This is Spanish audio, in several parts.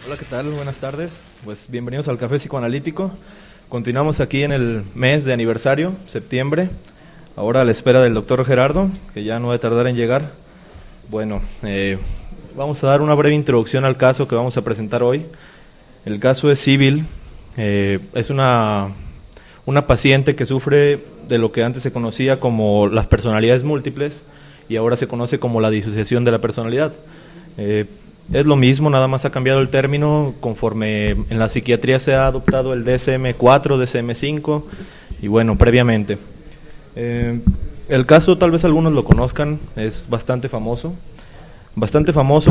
Hola, ¿qué tal? Buenas tardes. Pues bienvenidos al Café Psicoanalítico. Continuamos aquí en el mes de aniversario, septiembre. Ahora a la espera del doctor Gerardo, que ya no va a tardar en llegar. Bueno, vamos a dar una breve introducción al caso que vamos a presentar hoy. El caso es Sybil. Es una paciente que sufre de lo que antes se conocía como las personalidades múltiples y ahora se conoce como la disociación de la personalidad. Es lo mismo, nada más ha cambiado el término conforme en la psiquiatría se ha adoptado el DSM-4, DSM-5 y bueno, previamente. El caso tal vez algunos lo conozcan, es bastante famoso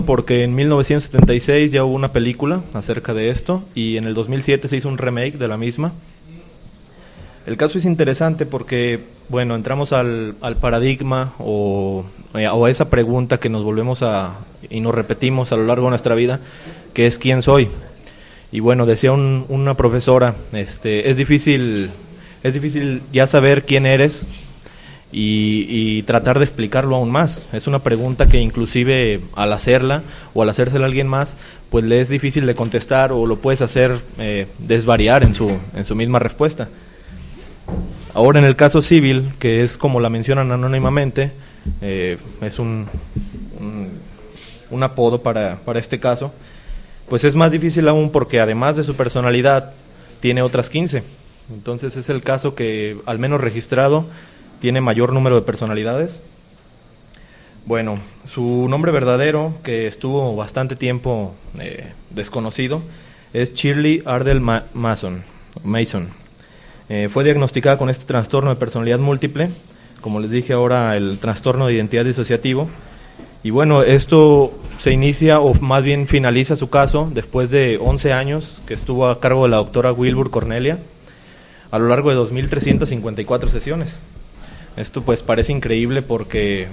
porque en 1976 ya hubo una película acerca de esto y en el 2007 se hizo un remake de la misma. El caso es interesante porque, bueno, entramos al paradigma o a esa pregunta que nos volvemos y nos repetimos a lo largo de nuestra vida, que es ¿quién soy? Y bueno, decía una profesora, es difícil ya saber quién eres y tratar de explicarlo aún más. Es una pregunta que inclusive al hacerla o al hacérsela a alguien más, pues le es difícil de contestar o lo puedes hacer desvariar en su misma respuesta. Ahora en el caso Sybil, que es como la mencionan anónimamente, es un apodo para este caso, pues es más difícil aún porque además de su personalidad tiene otras 15. Entonces es el caso que, al menos registrado, tiene mayor número de personalidades. Bueno, su nombre verdadero, que estuvo bastante tiempo desconocido, es Shirley Ardell Mason. Fue diagnosticada con este trastorno de personalidad múltiple, como les dije ahora, el trastorno de identidad disociativo. Y bueno, esto se inicia, o más bien finaliza su caso, después de 11 años que estuvo a cargo de la doctora Wilbur Cornelia, a lo largo de 2.354 sesiones. Esto pues parece increíble porque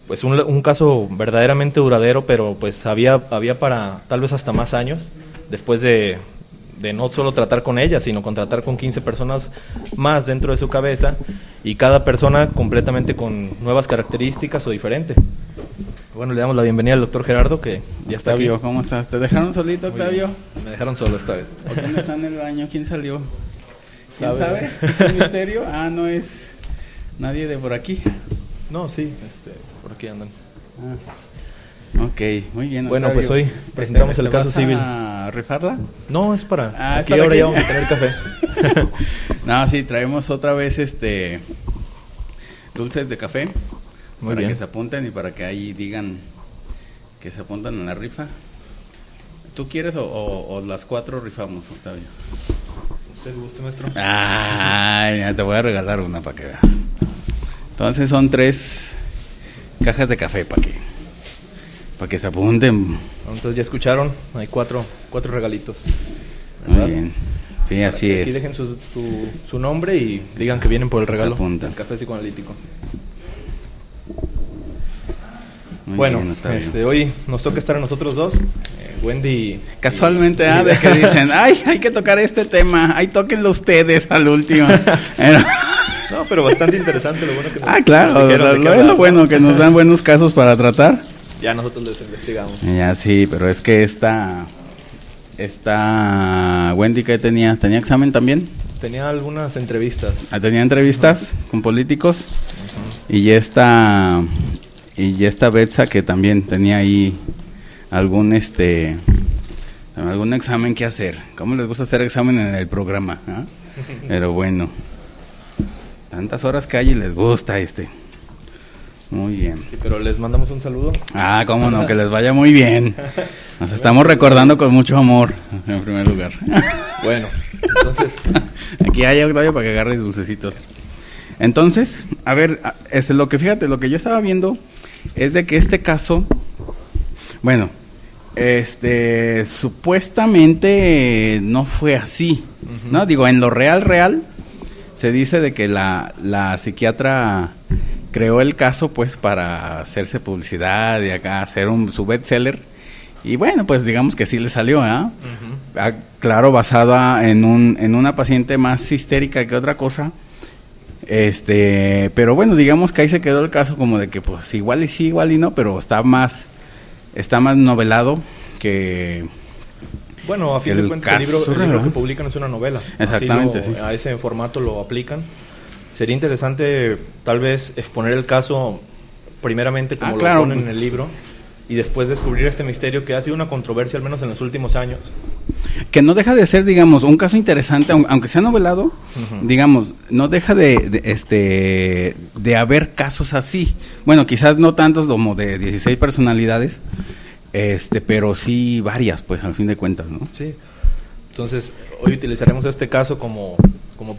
pues un caso verdaderamente duradero, pero pues había para tal vez hasta más años, después de no solo tratar con ella, sino con tratar con 15 personas más dentro de su cabeza, y cada persona completamente con nuevas características o diferente. Bueno, le damos la bienvenida al doctor Gerardo, que ya está Octavio, aquí. ¿Cómo estás? ¿Te dejaron solito, Octavio? Me dejaron solo esta vez. ¿O quién está en el baño? ¿Quién salió? ¿Quién ¿Sabe? sabe? ¿Es un misterio? No es nadie de por aquí. No, sí, por aquí andan. Ok, muy bien, Bueno, Octavio. pues hoy presentamos el caso Sybil. ¿A rifarla? No, es para ¿es aquí para ahora aquí? ya vamos a tener café. No, sí, traemos otra vez dulces de café. Muy para bien. que se apunten y para que ahí digan que se apuntan a la rifa. ¿Tú quieres o las 4 rifamos, Octavio? ¿Usted gusta, maestro? Ya te voy a regalar una para que veas. Entonces son 3 cajas de café para que se apunten. Bueno, entonces ya escucharon, hay 4 regalitos. Muy ¿Verdad? bien. Sí, así Aquí es. dejen su nombre y digan que vienen por el regalo apuntan. del café psicoanalítico. Muy Bueno, bien, Octavio. hoy nos toca estar a nosotros dos, Wendy. Casualmente, de que dicen, hay que tocar este tema, tóquenlo ustedes al último. No, pero bastante interesante lo bueno que nos Claro, nos dijeron de qué es hablar, lo ¿no? bueno, que nos dan buenos casos para tratar. Ya nosotros les investigamos. Ya sí, pero es que esta Wendy, ¿qué tenía? ¿Tenía examen también? Tenía algunas entrevistas. Tenía entrevistas con políticos. Y esta Betsa, que también tenía ahí algún examen que hacer. ¿Cómo les gusta hacer examen en el programa? Pero bueno, tantas horas que hay y les gusta Muy bien. Sí, pero les mandamos un saludo. Cómo no, que les vaya muy bien. Nos estamos recordando con mucho amor, en primer lugar. Bueno, entonces, Aquí hay Octavio para que agarres dulcecitos. Entonces, a ver, lo que yo estaba viendo es de que este caso, bueno, supuestamente no fue así, ¿no? Digo, en lo real, se dice de que la psiquiatra creó el caso pues para hacerse publicidad y acá hacer su bestseller. Y bueno, pues digamos que sí le salió, claro, basada en una paciente más histérica que otra cosa. Pero bueno, digamos que ahí se quedó el caso como de que pues igual y sí, igual y no, pero está más novelado que... Bueno, a fin de cuentas el libro que publican es una novela. Exactamente, sí. A ese formato lo aplican. Sería interesante tal vez exponer el caso primeramente como lo ponen en el libro y después descubrir este misterio que ha sido una controversia al menos en los últimos años. Que no deja de ser, digamos, un caso interesante, aunque sea novelado, digamos, no deja de haber casos así. Bueno, quizás no tantos como de 16 personalidades, pero sí varias, pues, al fin de cuentas, ¿no? Sí. Entonces, hoy utilizaremos este caso como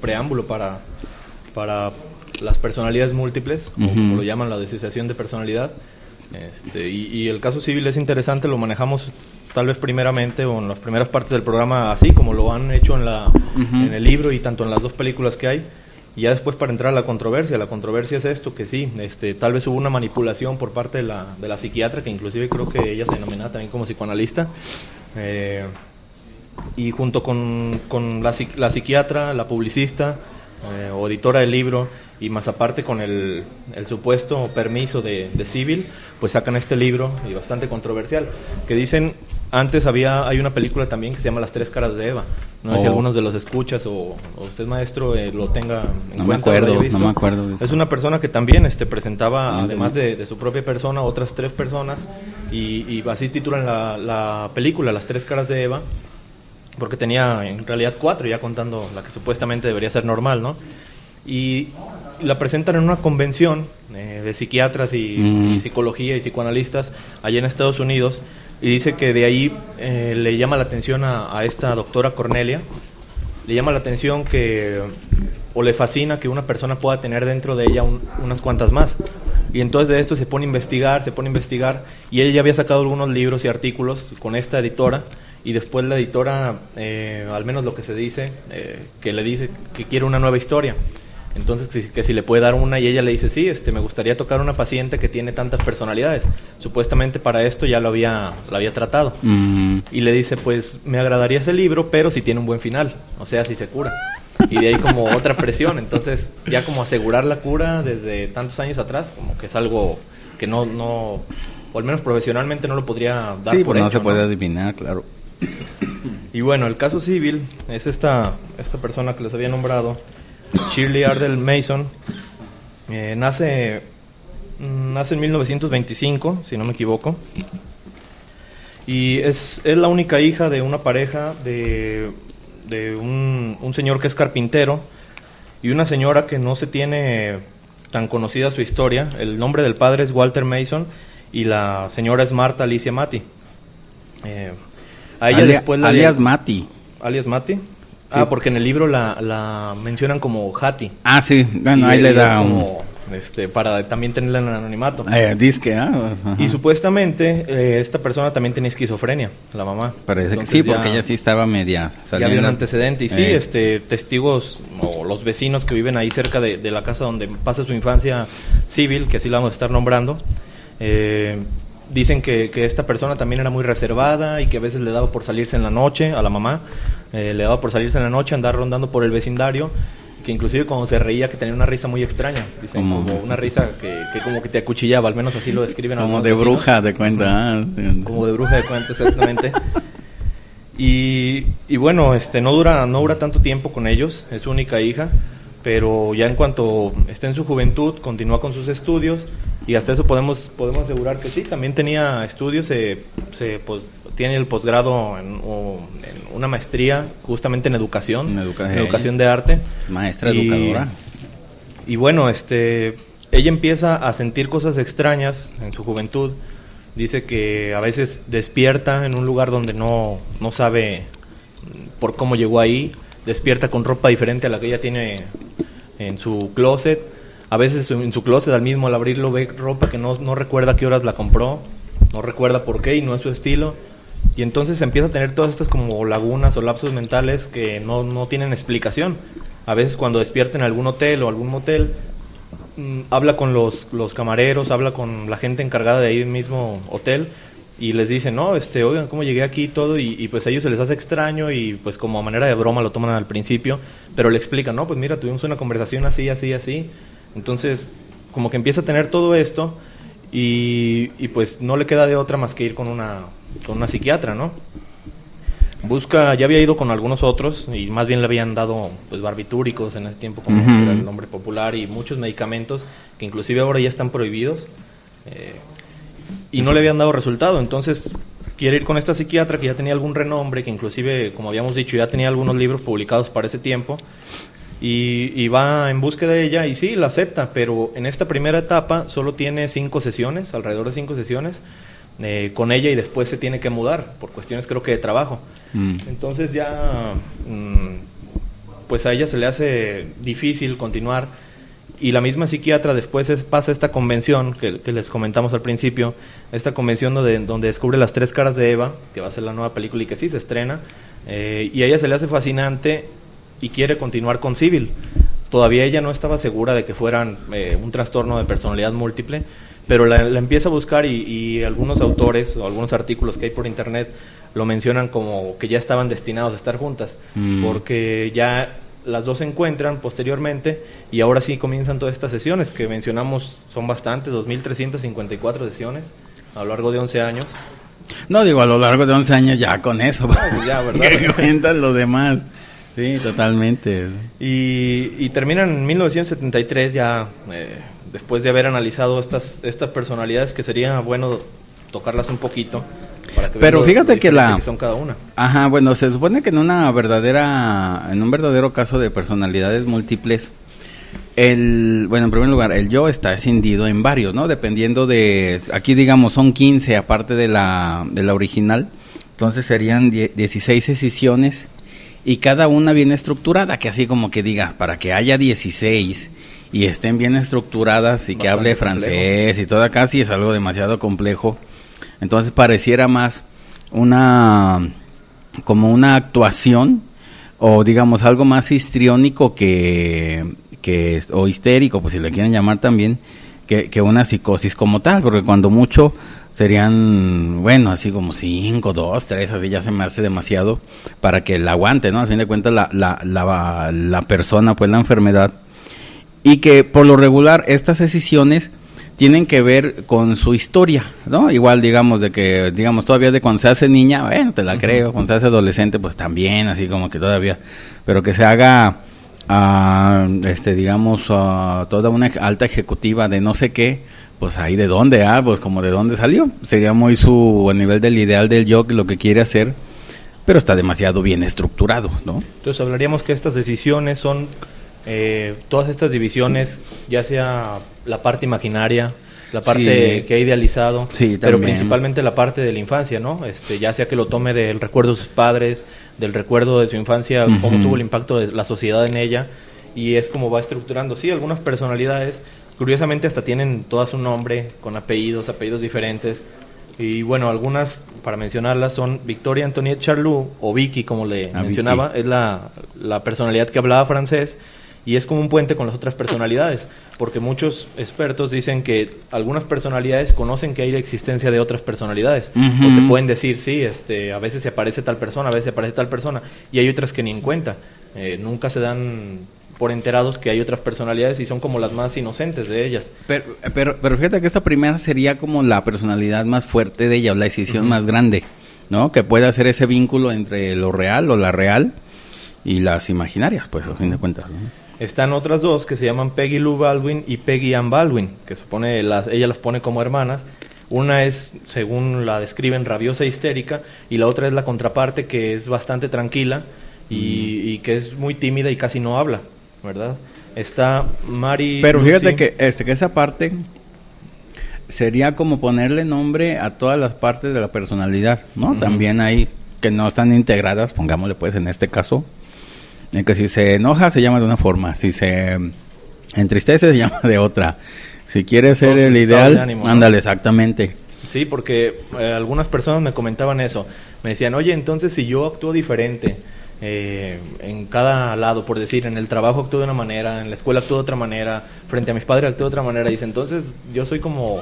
preámbulo para las personalidades múltiples, como lo llaman la disociación de personalidad. Y el caso civil es interesante, lo manejamos tal vez primeramente o en las primeras partes del programa así, como lo han hecho en el libro y tanto en las dos películas que hay. Y ya después para entrar a la controversia es esto, que sí, tal vez hubo una manipulación por parte de la psiquiatra, que inclusive creo que ella se denomina también como psicoanalista, y junto con la psiquiatra, la publicista o editora del libro, y más aparte con el supuesto permiso de Civil, pues sacan este libro, y bastante controversial, que dicen... Antes hay una película también que se llama Las Tres Caras de Eva. No sé si algunos de los escuchas o usted, maestro, lo tenga en cuenta. No me acuerdo. Es una persona que también presentaba, además de su propia persona, otras tres personas, y así titulan la película, Las Tres Caras de Eva, porque tenía en realidad 4, ya contando la que supuestamente debería ser normal, ¿no? Y la presentan en una convención de psiquiatras y psicología y psicoanalistas allá en Estados Unidos. Y dice que de ahí le llama la atención a esta doctora Cornelia, le llama la atención o le fascina que una persona pueda tener dentro de ella unas cuantas más. Y entonces de esto se pone a investigar, y ella ya había sacado algunos libros y artículos con esta editora, y después la editora, al menos lo que se dice, que le dice que quiere una nueva historia. Entonces, que si le puede dar una, y ella le dice, sí, me gustaría tocar a una paciente que tiene tantas personalidades. Supuestamente para esto ya lo había tratado. Y le dice, pues, me agradaría ese libro, pero si tiene un buen final, o sea, si se cura. Y de ahí como otra presión. Entonces, ya como asegurar la cura desde tantos años atrás, como que es algo que no o al menos profesionalmente no lo podría dar por hecho, no se puede adivinar, claro. Y bueno, el caso civil es esta persona que les había nombrado, Shirley Ardell Mason. Nace en 1925, si no me equivoco, y es la única hija de una pareja de un señor que es carpintero y una señora que no se tiene tan conocida su historia. El nombre del padre es Walter Mason y la señora es Martha Alicia Matty. A ella después alias Matty. ¿Alias Matty? Sí. Porque en el libro la mencionan como Hattie. Sí, bueno, ahí le da como, para también tenerla en el anonimato. Disque, Y supuestamente esta persona también tenía esquizofrenia, la mamá. Parece entonces que sí, porque ella sí estaba media saliendo. Ya había un antecedente. Y sí, testigos o los vecinos que viven ahí cerca de la casa donde pasa su infancia civil, que así la vamos a estar nombrando, dicen que esta persona también era muy reservada y que a veces le daba por salirse en la noche a la mamá. Le daba por salirse en la noche, andar rondando por el vecindario, que inclusive cuando se reía que tenía una risa muy extraña, dicen, como una risa que como que te acuchillaba, al menos así lo describen. Como de vecinos. Bruja de cuenta. Como de bruja de cuenta, exactamente. Y bueno, no dura tanto tiempo con ellos, es su única hija, pero ya en cuanto está en su juventud, continúa con sus estudios, y hasta eso podemos asegurar que sí, también tenía estudios, tiene el posgrado en una maestría justamente en educación de arte. Maestra educadora. Y bueno, ella empieza a sentir cosas extrañas en su juventud. Dice que a veces despierta en un lugar donde no sabe por cómo llegó ahí, despierta con ropa diferente a la que ella tiene en su closet. A veces en su closet al abrirlo ve ropa que no recuerda a qué horas la compró, no recuerda por qué y no es su estilo. Y entonces empieza a tener todas estas como lagunas o lapsos mentales que no tienen explicación. A veces cuando despierta en algún hotel o algún motel, habla con los camareros, habla con la gente encargada de ahí mismo hotel y les dice, no, oigan, ¿cómo llegué aquí y todo? Y pues a ellos se les hace extraño y pues como a manera de broma lo toman al principio, pero le explican, no, pues mira, tuvimos una conversación así. Entonces como que empieza a tener todo esto y pues no le queda de otra más que ir con una psiquiatra, ¿no? Ya había ido con algunos otros y más bien le habían dado pues barbitúricos en ese tiempo, como era el nombre popular, y muchos medicamentos que inclusive ahora ya están prohibidos, y no le habían dado resultado. Entonces quiere ir con esta psiquiatra que ya tenía algún renombre, que inclusive, como habíamos dicho, ya tenía algunos libros publicados para ese tiempo, y va en búsqueda de ella, y sí, la acepta, pero en esta primera etapa solo tiene 5 sesiones, alrededor de 5 sesiones, con ella, y después se tiene que mudar por cuestiones, creo que de trabajo. Entonces ya pues a ella se le hace difícil continuar, y la misma psiquiatra después pasa esta convención que les comentamos al principio, esta convención donde descubre Las 3 caras de Eva, que va a ser la nueva película y que sí se estrena, y a ella se le hace fascinante y quiere continuar con Sybil. Todavía ella no estaba segura de que fueran un trastorno de personalidad múltiple, pero la empieza a buscar, y algunos autores o algunos artículos que hay por internet lo mencionan como que ya estaban destinados a estar juntas, porque ya las dos se encuentran posteriormente, y ahora sí comienzan todas estas sesiones que mencionamos. Son bastantes, 2.354 sesiones a lo largo de 11 años. No, digo, a lo largo de 11 años ya con eso. Pues ya, ¿verdad? ¿Qué cuentan los demás? Sí, totalmente. Y terminan en 1973 ya, después de haber analizado estas personalidades, que sería bueno tocarlas un poquito. Pero fíjate que son cada una. Ajá, bueno, se supone que en un verdadero caso de personalidades múltiples, en primer lugar, el yo está escindido en varios, ¿no? Dependiendo aquí digamos son 15 aparte de la original, entonces serían 16 escisiones, y cada una bien estructurada, que así como que digas, para que haya 16 y estén bien estructuradas y bastante que hable francés complejo. Y todo acá sí es algo demasiado complejo. Entonces pareciera más como una actuación, o digamos algo más histriónico o histérico, pues si le quieren llamar también, que una psicosis como tal, porque cuando mucho serían, así como 5, 2, 3, así ya se me hace demasiado para que la aguante, ¿no? Al fin de cuentas la persona, pues la enfermedad, y que por lo regular estas decisiones tienen que ver con su historia, ¿no? Igual, digamos, todavía de cuando se hace niña, te la creo, cuando se hace adolescente, pues también, así como que todavía, pero que se haga, toda una alta ejecutiva de no sé qué, pues ahí de dónde, pues como de dónde salió, sería muy a nivel del ideal del yo, lo que quiere hacer, pero está demasiado bien estructurado, ¿no? Entonces hablaríamos que estas decisiones son... todas estas divisiones, ya sea la parte imaginaria, la parte que ha idealizado, pero principalmente la parte de la infancia, ¿no? Ya sea que lo tome del recuerdo de sus padres, del recuerdo de su infancia, cómo tuvo el impacto de la sociedad en ella, y es como va estructurando. Sí, algunas personalidades, curiosamente hasta tienen todas un nombre, con apellidos diferentes, y bueno, algunas, para mencionarlas, son Victoria Antoniette Charlot, o Vicky, como le mencionaba, Vicky. Es la personalidad que hablaba francés, y es como un puente con las otras personalidades, porque muchos expertos dicen que algunas personalidades conocen que hay la existencia de otras personalidades, o te pueden decir, sí, a veces se aparece tal persona, a veces se aparece tal persona, y hay otras que ni en cuenta, nunca se dan por enterados que hay otras personalidades, y son como las más inocentes de ellas. Pero fíjate que esta primera sería como la personalidad más fuerte de ella, o la decisión más grande, ¿no? Que puede hacer ese vínculo entre lo real o la real y las imaginarias, pues, a fin de cuentas, ¿no? Están otras dos que se llaman Peggy Lou Baldwin y Peggy Ann Baldwin, que ella las pone como hermanas. Una es, según la describen, rabiosa e histérica, y la otra es la contraparte, que es bastante tranquila y que es muy tímida y casi no habla, ¿verdad? Está Mary... Pero fíjate que esa parte sería como ponerle nombre a todas las partes de la personalidad, ¿no? También hay que no están integradas, pongámosle pues en este caso, en que si se enoja se llama de una forma, si se entristece se llama de otra, si quiere ser el ideal, ánimo, ándale, ¿no? Exactamente. Sí, porque algunas personas me comentaban eso, me decían, oye, entonces si yo actúo diferente en cada lado, por decir, en el trabajo actúo de una manera, en la escuela actúo de otra manera, frente a mis padres actúo de otra manera, dice, entonces yo soy como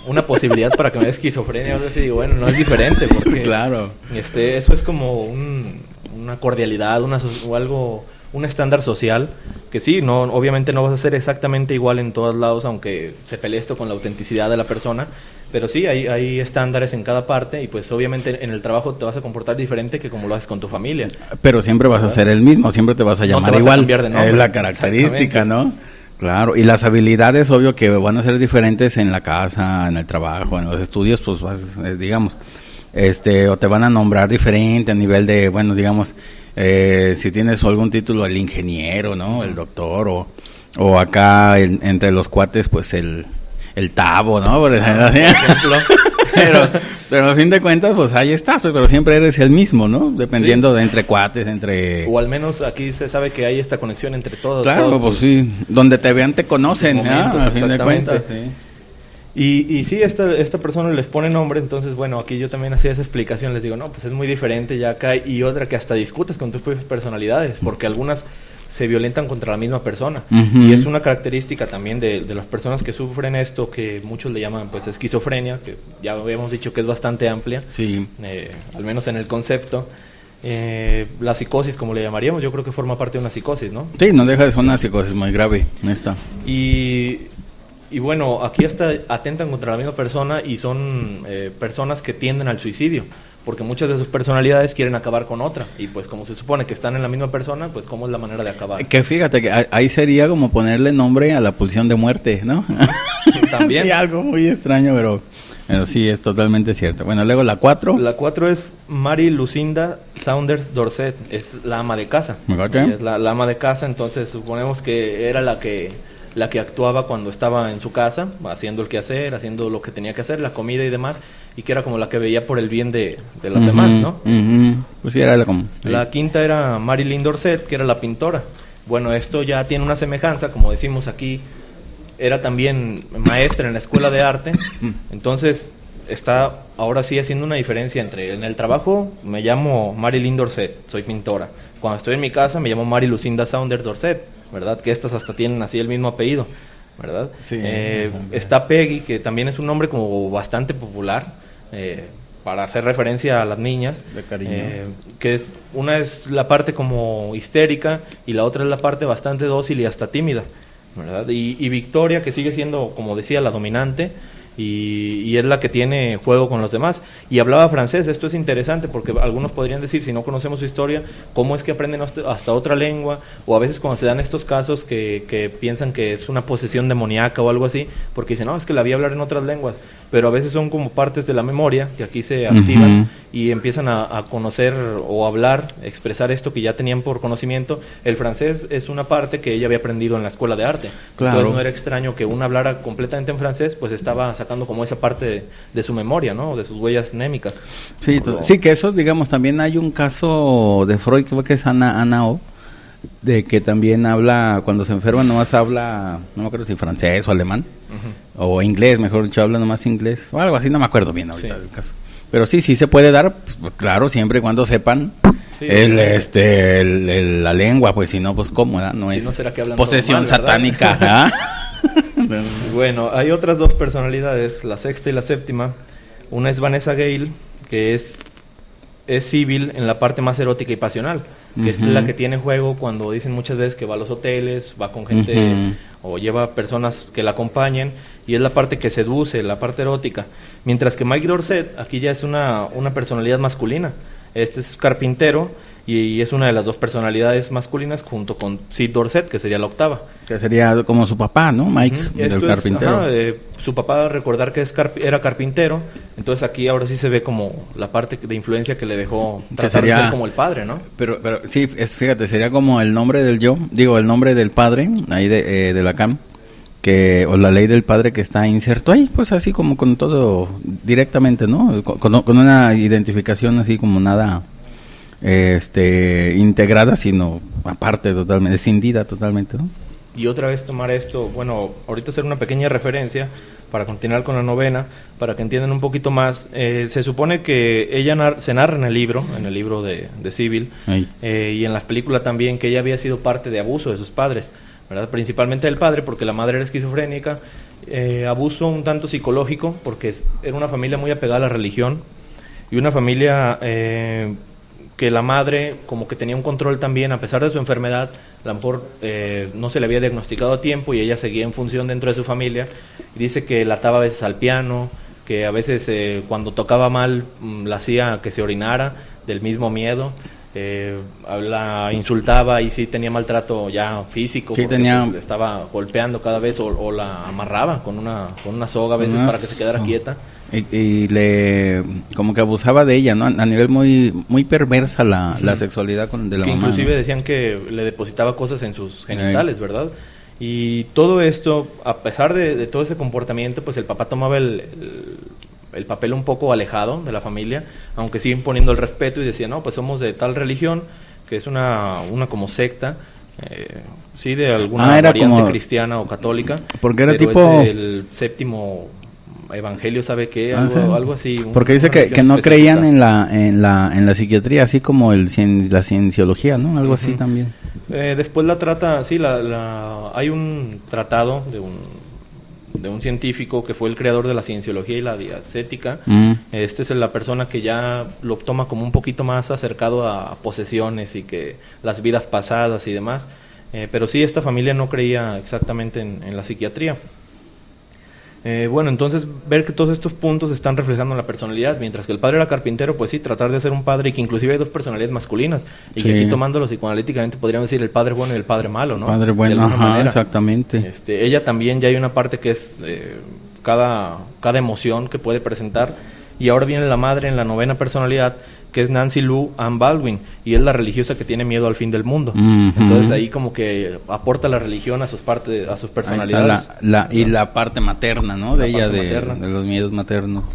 una posibilidad para que me dé esquizofrenia, o sea, digo, bueno, no es diferente, porque claro. Eso es como una cordialidad, o algo un estándar social, que sí, no, obviamente no vas a ser exactamente igual en todos lados, aunque se pelee esto con la autenticidad de la persona, pero sí, hay estándares en cada parte y pues obviamente en el trabajo te vas a comportar diferente que como lo haces con tu familia. Pero siempre vas a ser el mismo, siempre te vas a llamar no te vas igual. A cambiar de nombre. Es la característica, ¿no? Claro, y las habilidades, obvio que van a ser diferentes en la casa, en el trabajo, en los estudios, pues vas, digamos, o te van a nombrar diferente a nivel de, bueno, digamos, si tienes algún título, el ingeniero, ¿no? El doctor, o acá entre los cuates, pues el Tavo, ¿no? Por ejemplo. pero a fin de cuentas, pues ahí estás, pero siempre eres el mismo, ¿no? Dependiendo de entre cuates, entre... O al menos aquí se sabe que hay esta conexión entre todos. Claro, todos pues sí, donde te vean te conocen, momentos, a fin de cuentas, sí. Y sí, esta persona les pone nombre, entonces, bueno, aquí yo también hacía esa explicación, les digo, no, pues es muy diferente ya acá, y otra que hasta discutes con tus propias personalidades, porque algunas se violentan contra la misma persona, y es una característica también de las personas que sufren esto, que muchos le llaman, pues, esquizofrenia, que ya habíamos dicho que es bastante amplia, sí. Al menos en el concepto. La psicosis, como le llamaríamos, yo creo que forma parte de una psicosis, ¿no? Sí, no deja de ser una psicosis muy grave, esta. Y bueno, aquí hasta atentan contra la misma persona y son personas que tienden al suicidio, porque muchas de sus personalidades quieren acabar con otra, y pues como se supone que están en la misma persona, pues cómo es la manera de acabar. Que fíjate que ahí sería como ponerle nombre a la pulsión de muerte, ¿no? También. Sí, algo muy extraño, pero sí, es totalmente cierto. Bueno, luego la 4. La 4 es Mary Lucinda Saunders Dorset, es la ama de casa. Okay. Es la ama de casa, entonces suponemos que era la que actuaba cuando estaba en su casa, haciendo el quehacer, haciendo lo que tenía que hacer, la comida y demás, y que era como la que veía por el bien de los demás, ¿no? Pues sí, era como... Sí. La quinta era Marilyn Dorset, que era la pintora. Bueno, esto ya tiene una semejanza, como decimos aquí, era también maestra en la escuela de arte, entonces está ahora sí haciendo una diferencia entre, en el trabajo me llamo Marilyn Dorset, soy pintora, cuando estoy en mi casa me llamo Mary Lucinda Saunders Dorset, ¿verdad? Que estas hasta tienen así el mismo apellido, ¿verdad? Sí. Está Peggy, que también es un nombre como bastante popular, para hacer referencia a las niñas, de cariño, que una es la parte como histérica y la otra es la parte bastante dócil y hasta tímida, ¿verdad? Y Victoria, que sigue siendo, como decía, la dominante, y es la que tiene juego con los demás, y hablaba francés. Esto es interesante porque algunos podrían decir, si no conocemos su historia, cómo es que aprenden hasta otra lengua, o a veces cuando se dan estos casos que piensan que es una posesión demoníaca o algo así, porque dicen, no, es que la vi hablar en otras lenguas, pero a veces son como partes de la memoria que aquí se activan y empiezan a conocer o hablar, expresar esto que ya tenían por conocimiento. El francés es una parte que ella había aprendido en la escuela de arte, claro. Entonces no era extraño que una hablara completamente en francés, pues estaba sacando como esa parte de su memoria, ¿no? De sus huellas némicas. Sí, sí, que eso, digamos, también hay un caso de Freud, que es Ana O, de que también habla, cuando se enferma nomás habla, no me acuerdo si francés o alemán, o inglés, mejor dicho, habla nomás inglés, o algo así, no me acuerdo bien ahorita del caso. Pero sí se puede dar, pues, claro, siempre y cuando sepan la lengua, pues si no, pues cómo, ¿verdad? No, sí, es no posesión mal, satánica. Bueno, hay otras dos personalidades, la sexta y la séptima. Una es Vanessa Gale, que es civil en la parte más erótica y pasional, que esta es la que tiene juego cuando dicen muchas veces que va a los hoteles, va con gente o lleva personas que la acompañen, y es la parte que seduce, la parte erótica. Mientras que Mike Dorset, aquí ya es una personalidad masculina. Este es carpintero y es una de las dos personalidades masculinas junto con Sid Dorset, que sería la octava. Que sería como su papá, ¿no? Mike, del carpintero. Su papá, recordar que era carpintero, entonces aquí ahora sí se ve como la parte de influencia que le dejó tratar de ser como el padre, ¿no? Pero sí, fíjate, sería como el nombre del el nombre del padre, ahí de la CAM, o la ley del padre que está inserto ahí, pues así como con todo directamente, ¿no? Con una identificación así como nada integrada, sino aparte totalmente, escindida totalmente, ¿no? Y otra vez tomar esto, bueno, ahorita hacer una pequeña referencia para continuar con la novena, para que entiendan un poquito más. Se supone que ella se narra en el libro de Civil, y en las películas también, que ella había sido parte de abuso de sus padres, ¿verdad? Principalmente del padre, porque la madre era esquizofrénica, abuso un tanto psicológico, porque era una familia muy apegada a la religión, y una familia que la madre como que tenía un control también, a pesar de su enfermedad, a lo mejor no se le había diagnosticado a tiempo y ella seguía en función dentro de su familia. Y dice que la ataba a veces al piano, que a veces cuando tocaba mal la hacía que se orinara del mismo miedo. La insultaba y sí tenía maltrato ya físico, sí, porque tenía... le estaba golpeando cada vez o la amarraba con una soga a veces para que se quedara quieta. Y le como que abusaba de ella, ¿no? A nivel muy perversa la sexualidad de la que mamá. Inclusive ¿no? Decían que le depositaba cosas en sus genitales, ¿verdad? Y todo esto, a pesar de todo ese comportamiento, pues el papá tomaba el papel un poco alejado de la familia, aunque sí imponiendo el respeto y decía, no, pues somos de tal religión, que es una como secta, sí, de alguna variante como... cristiana o católica. Porque era pero tipo... es el séptimo evangelio, ¿sabe qué? Algo así. Porque dice que no creían en la psiquiatría, así como la cienciología, ¿no? Algo así también. Después la trata, sí, hay un tratado de un científico que fue el creador de la cienciología y la diastética. Este es la persona que ya lo toma como un poquito más acercado a posesiones y que las vidas pasadas y demás. Pero sí, esta familia no creía exactamente en la psiquiatría. Bueno, entonces ver que todos estos puntos se están reflejando en la personalidad, mientras que el padre era carpintero, pues sí, tratar de ser un padre y que inclusive hay dos personalidades masculinas, y que aquí tomándolo psicoanalíticamente podríamos decir el padre bueno y el padre malo, ¿no? Padre bueno, ajá, exactamente. Ella también ya hay una parte que es cada emoción que puede presentar, y ahora viene la madre en la novena personalidad, que es Nancy Lou Ann Baldwin, y es la religiosa que tiene miedo al fin del mundo. Entonces ahí como que aporta la religión a sus personalidades. Y la parte materna, ¿no? De ella, de los miedos maternos.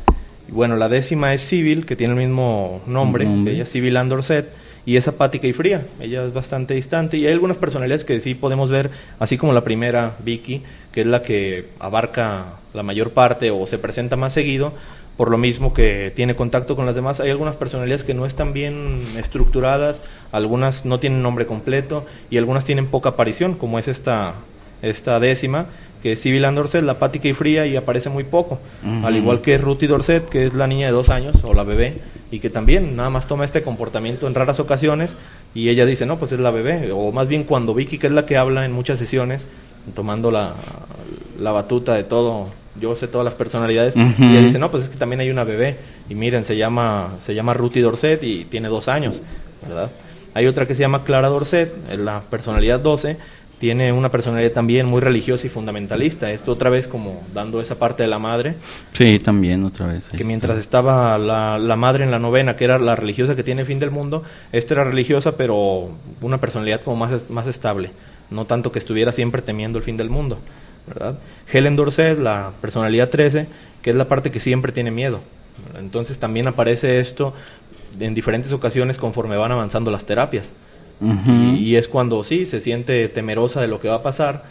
Y bueno, la décima es Sybil, que tiene el mismo nombre, que ella es Sybil Ann Dorset, y es apática y fría. Ella es bastante distante, y hay algunas personalidades que sí podemos ver, así como la primera, Vicky, que es la que abarca la mayor parte o se presenta más seguido, por lo mismo que tiene contacto con las demás. Hay algunas personalidades que no están bien estructuradas, algunas no tienen nombre completo y algunas tienen poca aparición, como es esta décima, que es Sybil Ann Dorset, la apática y fría, y aparece muy poco, al igual que Ruthie Dorset, que es la niña de 2 años, o la bebé, y que también nada más toma este comportamiento en raras ocasiones, y ella dice, no, pues es la bebé, o más bien cuando Vicky, que es la que habla en muchas sesiones, tomando la batuta de todo, yo sé todas las personalidades, y ella dice, no, pues es que también hay una bebé, y miren, se llama Ruthie Dorset y tiene 2 años, ¿verdad? Hay otra que se llama Clara Dorset, es la personalidad 12, tiene una personalidad también muy religiosa y fundamentalista, esto otra vez como dando esa parte de la madre. Sí, también otra vez. Que mientras estaba la madre en la novena, que era la religiosa que tiene fin del mundo, esta era religiosa pero una personalidad como más estable, no tanto que estuviera siempre temiendo el fin del mundo, ¿verdad? Helen Dorset, la personalidad 13, que es la parte que siempre tiene miedo. Entonces también aparece esto en diferentes ocasiones conforme van avanzando las terapias. Y es cuando sí se siente temerosa de lo que va a pasar.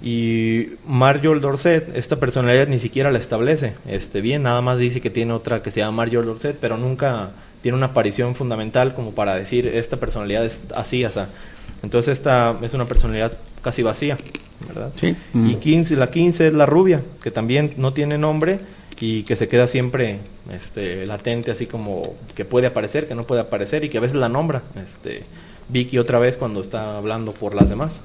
Y Marjorie Dorset, esta personalidad ni siquiera la establece bien, nada más dice que tiene otra que se llama Marjorie Dorset, pero nunca tiene una aparición fundamental como para decir esta personalidad es así, así. Entonces esta es una personalidad casi vacía, ¿verdad? Sí. Y la 15 es la rubia, que también no tiene nombre y que se queda siempre latente, así como que puede aparecer, que no puede aparecer, y que a veces la nombra Vicky otra vez cuando está hablando por las demás.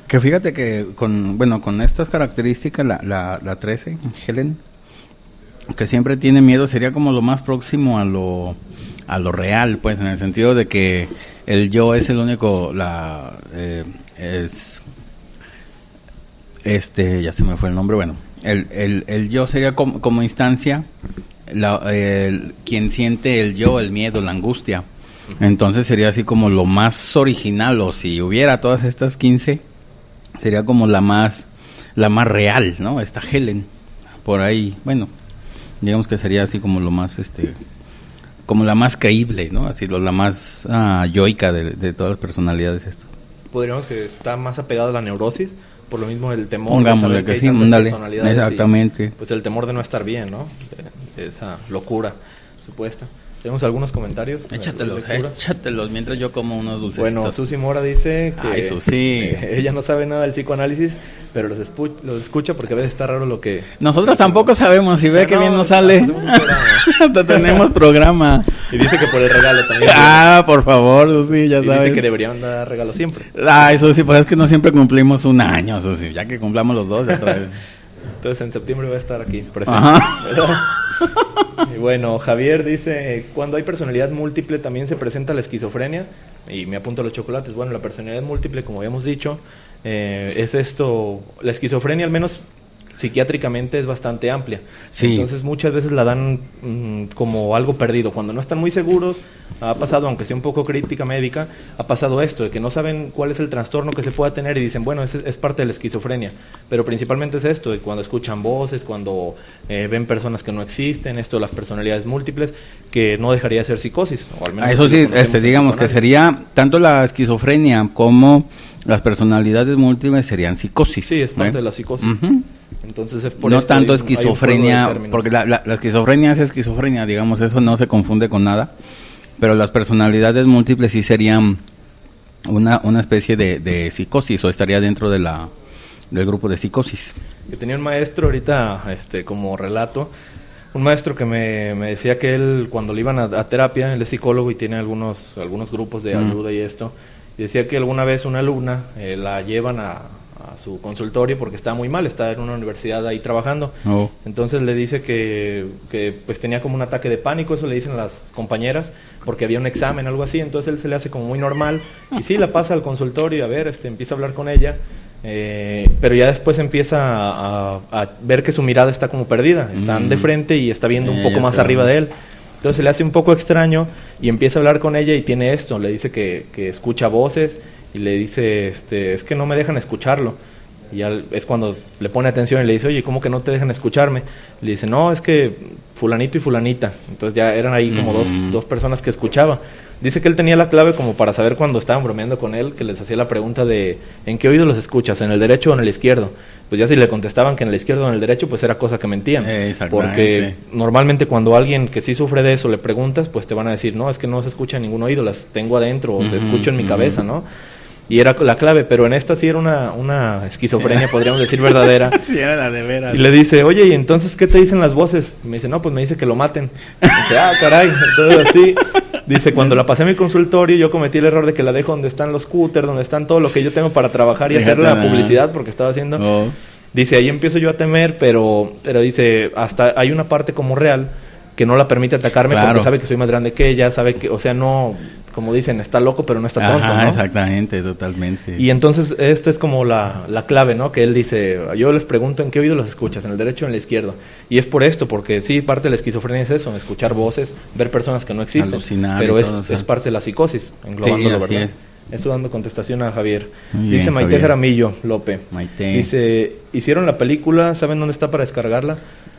Que fíjate que con estas características la 13, Helen, que siempre tiene miedo, sería como lo más próximo a lo real, pues, en el sentido de que el yo es el único, ya se me fue el nombre, bueno, el yo sería como instancia, quien siente el yo, el miedo, la angustia. Entonces sería así como lo más original, o si hubiera todas estas 15, sería como la más real, ¿no? Esta Helen, por ahí, bueno, digamos que sería así como lo más, como la más creíble, ¿no? Así, la más yoica de todas las personalidades esto. Podríamos que está más apegada a la neurosis, por lo mismo el temor Pongámosle de saber que sí, dale, exactamente. Pues el temor de no estar bien, ¿no? De esa locura supuesta. Tenemos algunos comentarios. Échatelos, mientras yo como unos dulces. Bueno, Susi Mora dice que Ay, Susi. Ella no sabe nada del psicoanálisis, pero los escucha porque a veces está raro lo que... Nosotros tampoco sabemos, si ve que bien nos sale. Hasta tenemos programa. Y dice que por el regalo también. Por favor, Susi, ya sabes. Dice que deberían dar regalo siempre. Ay, Susi, pues es que no siempre cumplimos un año, Susi. Ya que cumplamos los dos, ya trae. Entonces en septiembre voy a estar aquí presente. Y bueno, Javier dice, cuando hay personalidad múltiple también se presenta la esquizofrenia. Y me apunto a los chocolates. Bueno, la personalidad múltiple, como habíamos dicho, es esto, la esquizofrenia al menos psiquiátricamente es bastante amplia. Sí. Entonces muchas veces la dan como algo perdido. Cuando no están muy seguros, ha pasado, aunque sea un poco crítica médica, ha pasado esto, de que no saben cuál es el trastorno que se pueda tener y dicen, bueno, es parte de la esquizofrenia. Pero principalmente es esto, de cuando escuchan voces, cuando ven personas que no existen, esto de las personalidades múltiples, que no dejaría de ser psicosis. O al menos eso sí, digamos que sería tanto la esquizofrenia como las personalidades múltiples serían psicosis. Sí, es parte de la psicosis. Uh-huh. Entonces es por no esto tanto hay esquizofrenia, porque la esquizofrenia es esquizofrenia, digamos, eso no se confunde con nada, pero las personalidades múltiples sí serían una especie de psicosis, o estaría dentro de del grupo de psicosis. Que tenía un maestro ahorita, como relato, un maestro que me decía que él, cuando le iban a terapia, él es psicólogo y tiene algunos grupos de ayuda y esto, y decía que alguna vez una alumna la llevan a su consultorio porque estaba muy mal, está en una universidad ahí trabajando. Entonces le dice que pues tenía como un ataque de pánico, eso le dicen las compañeras, porque había un examen, algo así. Entonces él se le hace como muy normal y sí, la pasa al consultorio y a ver, empieza a hablar con ella, pero ya después empieza a ver que su mirada está como perdida, están de frente y está viendo un poco más arriba de él. Entonces se le hace un poco extraño y empieza a hablar con ella y tiene esto, le dice que escucha voces y le dice, es que no me dejan escucharlo. Y ya es cuando le pone atención y le dice, oye, ¿cómo que no te dejan escucharme? Le dice, no, es que fulanito y fulanita. Entonces ya eran ahí como dos personas que escuchaba. Dice que él tenía la clave como para saber cuando estaban bromeando con él, que les hacía la pregunta de, ¿en qué oído los escuchas? ¿En el derecho o en el izquierdo? Pues ya si le contestaban que en el izquierdo o en el derecho, pues era cosa que mentían. Porque normalmente cuando alguien que sí sufre de eso le preguntas, pues te van a decir, no, es que no se escucha en ningún oído, las tengo adentro o se escucho en mi cabeza, ¿no? Y era la clave, pero en esta sí era una esquizofrenia, podríamos decir, verdadera. Sí, era la de veras. Y le dice, oye, ¿y entonces qué te dicen las voces? Y me dice, no, pues me dice que lo maten. Y dice, caray, entonces así. Dice, cuando la pasé a mi consultorio, yo cometí el error de que la dejo donde están los cúters, donde están todo lo que yo tengo para trabajar y hacer la publicidad, porque estaba haciendo... Dice, ahí empiezo yo a temer, pero dice, hasta hay una parte como real que no la permite atacarme, porque sabe que soy más grande que ella, sabe que, o sea, no... Como dicen, está loco, pero no está tonto, ¿no? Exactamente, totalmente. Y entonces, esta es como la clave, ¿no? Que él dice, yo les pregunto, ¿en qué oído los escuchas? ¿En el derecho o en el izquierdo? Y es por esto, porque sí, parte de la esquizofrenia es eso, escuchar voces, ver personas que no existen. Alucinar, pero es parte de la psicosis, englobándolo, ¿verdad? Es. Eso dando contestación a Javier. Muy Dice bien, Maite Javier. Jaramillo Lope. Maite. Dice, ¿hicieron la película? ¿Saben dónde está para descargarla?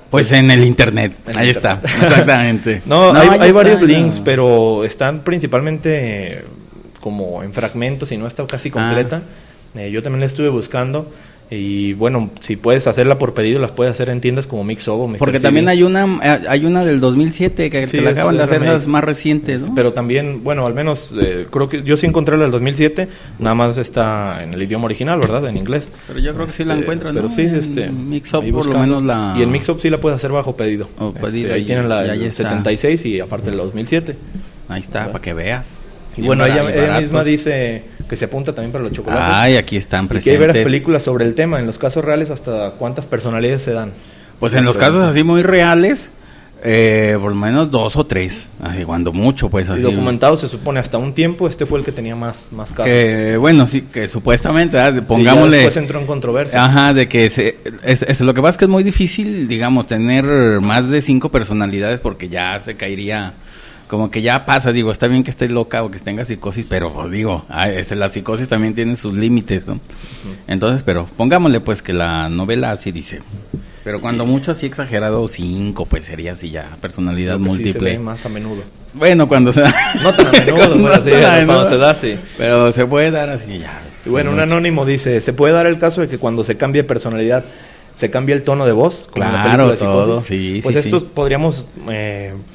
Pues en el internet, ahí está, exactamente. No, hay varios links, pero están principalmente como en fragmentos y no está casi completa. Yo también la estuve buscando y bueno, si puedes hacerla por pedido, las puedes hacer en tiendas como Mixup o Mr. Porque CD. también hay una del 2007 que Sí, la acaban de hacer, remake. esas más recientes, ¿no? Pero también, bueno, al menos creo que yo sí encontré la del 2007, nada más está en el idioma original, ¿verdad? En inglés. Pero yo creo que sí la encuentran, pero ¿no? sí, En Mixup ahí por lo buscando. menos la... Y en Mixup sí la puedes hacer bajo pedido. Ahí tienen la y ahí está. 76 y aparte la 2007. Ahí está, para que veas. Y bueno, ella baratos. misma dice que se apunta también para los chocolates. Ay, aquí están Y que hay presentes. varias películas sobre el tema. En los casos reales, ¿hasta cuántas personalidades se dan? Pues en los casos así muy reales, por lo menos 2 o 3, así, cuando mucho, pues así. Y documentado se supone hasta un tiempo, este fue el que tenía más casos. Que, bueno, sí, que supuestamente, ¿verdad? Pongámosle... Sí, ya después entró en controversia. Ajá, de que lo que pasa es que es muy difícil, digamos, tener más de 5 personalidades porque ya se caería... Como que ya pasa, digo, está bien que estés loca o que tengas psicosis, pero digo, la psicosis también tiene sus límites, ¿no? Entonces, pero pongámosle pues que la novela así dice. Pero cuando mucho así exagerado, 5, pues sería así ya, personalidad Lo que múltiple. Sí se ve más a menudo. Bueno, cuando se da. No tan a menudo, cuando se da, sí. Pero se puede dar así ya. Y bueno, un anónimo dice, ¿se puede dar el caso de que cuando se cambie de personalidad se cambia el tono de voz, como en la Claro, película de Psicosis. todo, sí, Pues sí, esto sí. podríamos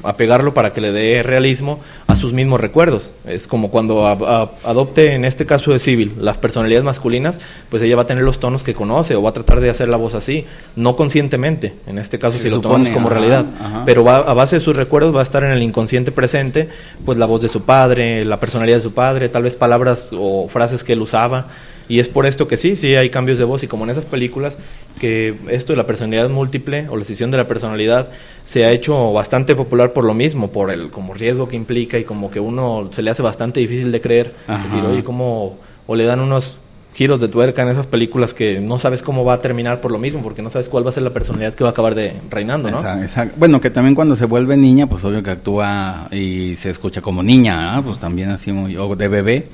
apegarlo para que le dé realismo a sus mismos recuerdos. Es como cuando adopte, en este caso de Civil, las personalidades masculinas, pues ella va a tener los tonos que conoce o va a tratar de hacer la voz así, no conscientemente, en este caso Se si lo supone, tomamos como ajá, realidad, ajá. pero a base de sus recuerdos va a estar en el inconsciente presente, pues la voz de su padre, la personalidad de su padre, tal vez palabras o frases que él usaba. Y es por esto que sí hay cambios de voz, y como en esas películas, que esto de la personalidad múltiple o la escisión de la personalidad se ha hecho bastante popular por lo mismo, por el como riesgo que implica, y como que uno se le hace bastante difícil de creer. Ajá. Decir, oye, ¿cómo? O le dan unos giros de tuerca en esas películas que no sabes cómo va a terminar por lo mismo, porque no sabes cuál va a ser la personalidad que va a acabar reinando, ¿no? Exacto. Bueno, que también cuando se vuelve niña, pues obvio que actúa y se escucha como niña, pues también así muy, o de bebé,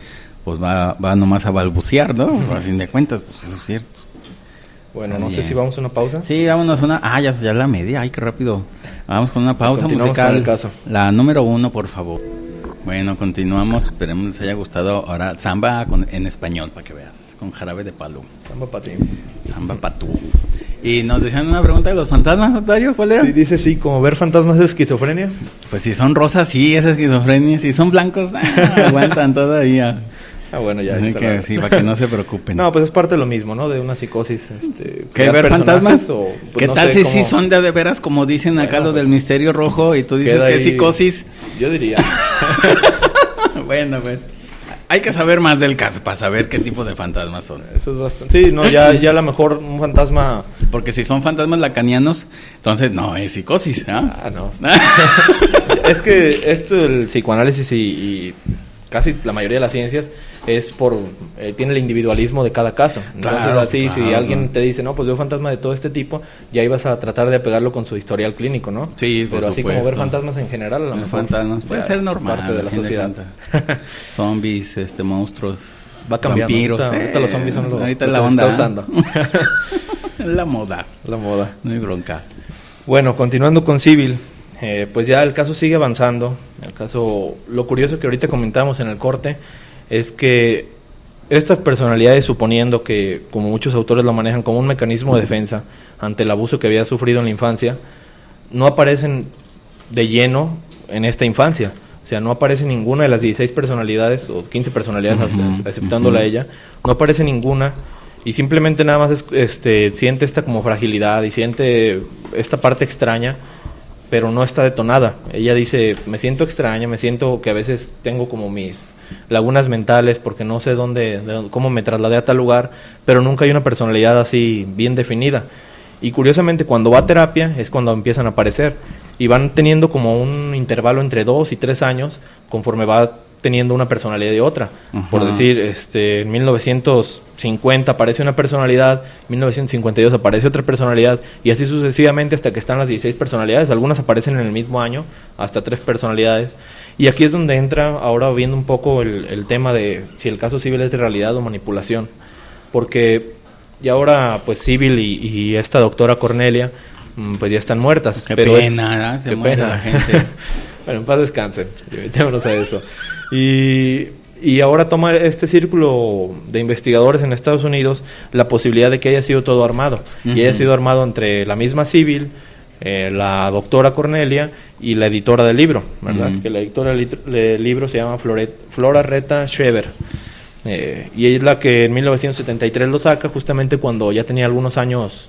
pues va nomás a balbucear, ¿no? A fin de cuentas, pues eso es cierto. Bueno, no Bien. sé si vamos a una pausa. Sí, vámonos ya la media, ay, qué rápido. Vamos con una pausa Continuamos musical. con el caso. La número 1, por favor. Bueno, continuamos, esperemos les haya gustado ahora samba en español, para que veas, con Jarabe de Palo. Samba para ti. Samba patú. Y nos decían una pregunta de los fantasmas, Octavio, ¿cuál era? Sí, dice sí, como ver fantasmas es esquizofrenia. Pues si son rosas, sí, es esquizofrenia. Si son blancos, aguantan todavía. Ah, bueno, ya Así está. que, sí, para que no se preocupen. No, pues es parte de lo mismo, ¿no? De una psicosis. ¿Qué, crear ver personajes fantasmas? o, pues, ¿Qué no tal sé si sí cómo- son de veras, como dicen acá Bueno, los pues, del misterio rojo, y tú dices queda que es ahí- psicosis? Yo diría. Bueno, pues hay que saber más del caso para saber qué tipo de fantasmas son. Eso es bastante. Sí, no, ya a lo mejor un fantasma. Porque si son fantasmas lacanianos, entonces no es psicosis, ¿ah? Ah, no. Es que esto del psicoanálisis y casi la mayoría de las ciencias es tiene el individualismo de cada caso. Entonces, Claro, así, si claro. alguien te dice, no, pues veo fantasma de todo este tipo, ya ibas a tratar de apegarlo con su historial clínico, ¿no? Sí, por Pero así como ver supuesto. fantasmas en general, a lo Los mejor fantasmas puede ya ser es normal. parte de la a fin sociedad. cuentas. Zombies, monstruos, Va cambiando. vampiros. Ahorita los zombies son lo ahorita lo es la que se onda. está usando. La moda, La moda. no hay bronca. Bueno, continuando con Civil, pues ya el caso sigue avanzando. El caso, lo curioso que ahorita comentamos en el corte es que estas personalidades, suponiendo que, como muchos autores lo manejan como un mecanismo de defensa ante el abuso que había sufrido en la infancia, no aparecen de lleno en esta infancia. O sea, no aparece ninguna de las 16 personalidades o 15 personalidades, aceptándola a ella, no aparece ninguna. Y simplemente nada más siente esta como fragilidad y siente esta parte extraña, pero no está detonada. Ella dice, me siento extraña, me siento que a veces tengo como mis lagunas mentales porque no sé cómo me trasladé a tal lugar, pero nunca hay una personalidad así bien definida. Y curiosamente cuando va a terapia es cuando empiezan a aparecer y van teniendo como un intervalo entre 2 y 3 años conforme va teniendo una personalidad y otra. Ajá. Por decir, en 1950 aparece una personalidad, en 1952 aparece otra personalidad, y así sucesivamente hasta que están las 16 personalidades. Algunas aparecen en el mismo año, hasta 3 personalidades. Y aquí es donde entra, ahora viendo un poco el tema de si el caso Civil es de realidad o manipulación. Porque ya ahora, pues Civil y esta doctora Cornelia, pues ya están muertas. Qué pero pena, ¿verdad? Se qué muere pena. la gente. Bueno, en paz descansen, metámonos a eso. Y ahora toma este círculo de investigadores en Estados Unidos la posibilidad de que haya sido todo armado. Y haya sido armado entre la misma Civil, la doctora Cornelia y la editora del libro, ¿verdad? Que la editora del libro se llama Flora Rheta Shriver. Y ella es la que en 1973 lo saca, justamente cuando ya tenía algunos años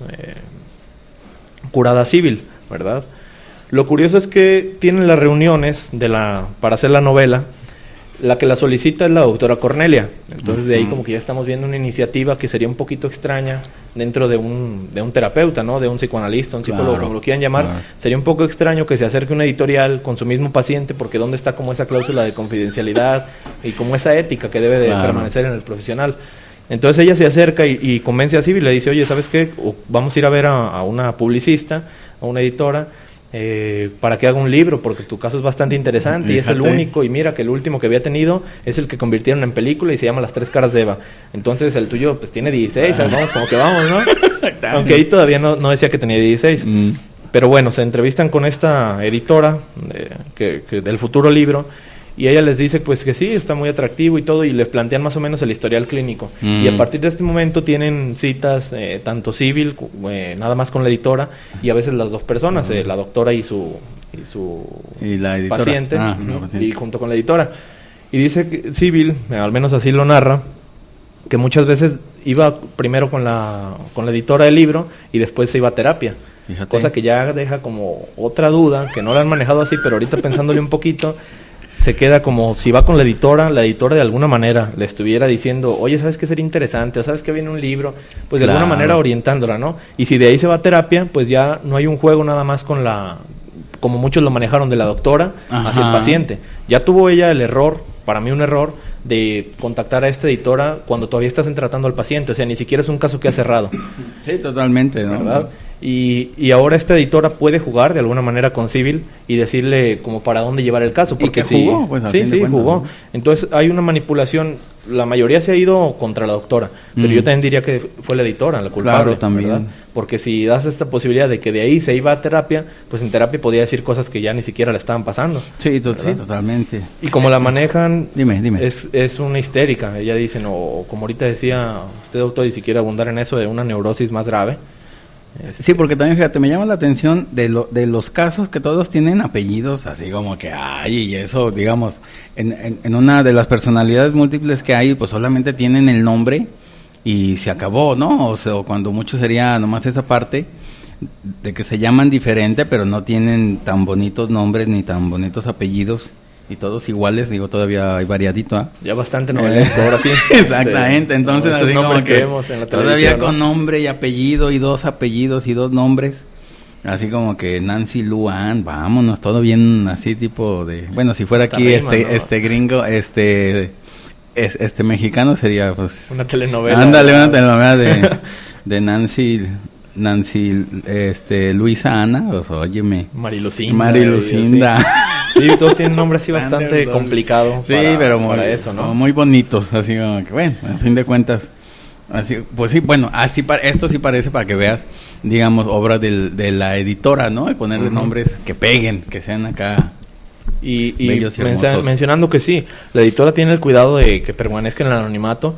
curada Civil, ¿verdad? Lo curioso es que tienen las reuniones para hacer la novela. La que la solicita es la doctora Cornelia. Entonces de ahí como que ya estamos viendo una iniciativa que sería un poquito extraña dentro de un terapeuta, ¿no? De un psicoanalista, un psicólogo, Claro, como lo quieran llamar. claro. Sería un poco extraño que se acerque una editorial con su mismo paciente, porque ¿dónde está como esa cláusula de confidencialidad y como esa ética que debe de Claro. permanecer en el profesional? Entonces ella se acerca y convence a Civil, le dice, oye, ¿sabes qué? Vamos a ir a ver a una publicista, a una editora, para que haga un libro, porque tu caso es bastante interesante y es el Fíjate. único, y mira que el último que había tenido es el que convirtieron en película y se llama Las 3 caras de Eva. Entonces el tuyo pues tiene 16, vamos como que vamos, ¿no? Aunque ahí todavía no decía que tenía 16. Pero bueno, se entrevistan con esta editora que del futuro libro, Y ella les dice pues que sí, está muy atractivo y todo, y les plantean más o menos el historial clínico. Y a partir de este momento tienen citas tanto civil, nada más con la editora, y a veces las dos personas, la doctora y la editora. Paciente, paciente, y junto con la editora. Y dice que civil, al menos así lo narra, que muchas veces iba primero con la editora del libro y después se iba a terapia. Fíjate. Cosa que ya deja como otra duda, que no la han manejado así, pero ahorita pensándole un poquito, se queda como si va con la editora de alguna manera le estuviera diciendo, oye, ¿sabes qué sería interesante? ¿O sabes que viene un libro? Pues de alguna manera orientándola, ¿no? Y si de ahí se va a terapia, pues ya no hay un juego nada más con como muchos lo manejaron, de la doctora hacia el paciente. Ya tuvo ella el error, para mí un error, de contactar a esta editora cuando todavía estás tratando al paciente, o sea, ni siquiera es un caso que ha cerrado. Sí, totalmente, ¿no? ¿Verdad? Y ahora esta editora puede jugar de alguna manera con Civil y decirle como para dónde llevar el caso. Porque ¿Y que jugó? Pues, sí, jugó. ¿No? Entonces hay una manipulación, la mayoría se ha ido contra la doctora, pero yo también diría que fue la editora la culpable. Claro, también. ¿Verdad? Porque si das esta posibilidad de que de ahí se iba a terapia, pues en terapia podía decir cosas que ya ni siquiera le estaban pasando. Sí, totalmente. Y como la manejan, dime. Es una histérica. Ella dice, o como ahorita decía usted, doctor, y si quiere abundar en eso, de una neurosis más grave. Sí, porque también, fíjate, me llama la atención de los casos que todos tienen apellidos, así como que, y eso, digamos, en una de las personalidades múltiples que hay, pues solamente tienen el nombre y se acabó, ¿no? O sea, cuando mucho sería nomás esa parte de que se llaman diferente, pero no tienen tan bonitos nombres ni tan bonitos apellidos. Y todos iguales, digo, todavía hay variadito, ¿ah? Ya bastante novelesco, ahora sí. Exactamente, entonces así como que vemos en la todavía con ¿no? nombre y apellido y dos apellidos y dos nombres. Así como que Nancy Luan, vámonos, todo bien así tipo de... Bueno, si fuera aquí rima, ¿no? Gringo, mexicano sería pues... Una telenovela. Ándale, una telenovela de Nancy, Luisa Ana, pues óyeme. Marilucinda. Sí, todos tienen nombres así bastante complicados. Sí, pero para eso, ¿no? Muy bonitos, así como que, bueno, a fin de cuentas, así, pues sí, bueno, así esto sí parece para que veas, digamos, obra de la editora, ¿no? Y ponerle nombres que peguen, que sean acá y bellos y hermosos. Mencionando que sí, la editora tiene el cuidado de que permanezcan en el anonimato,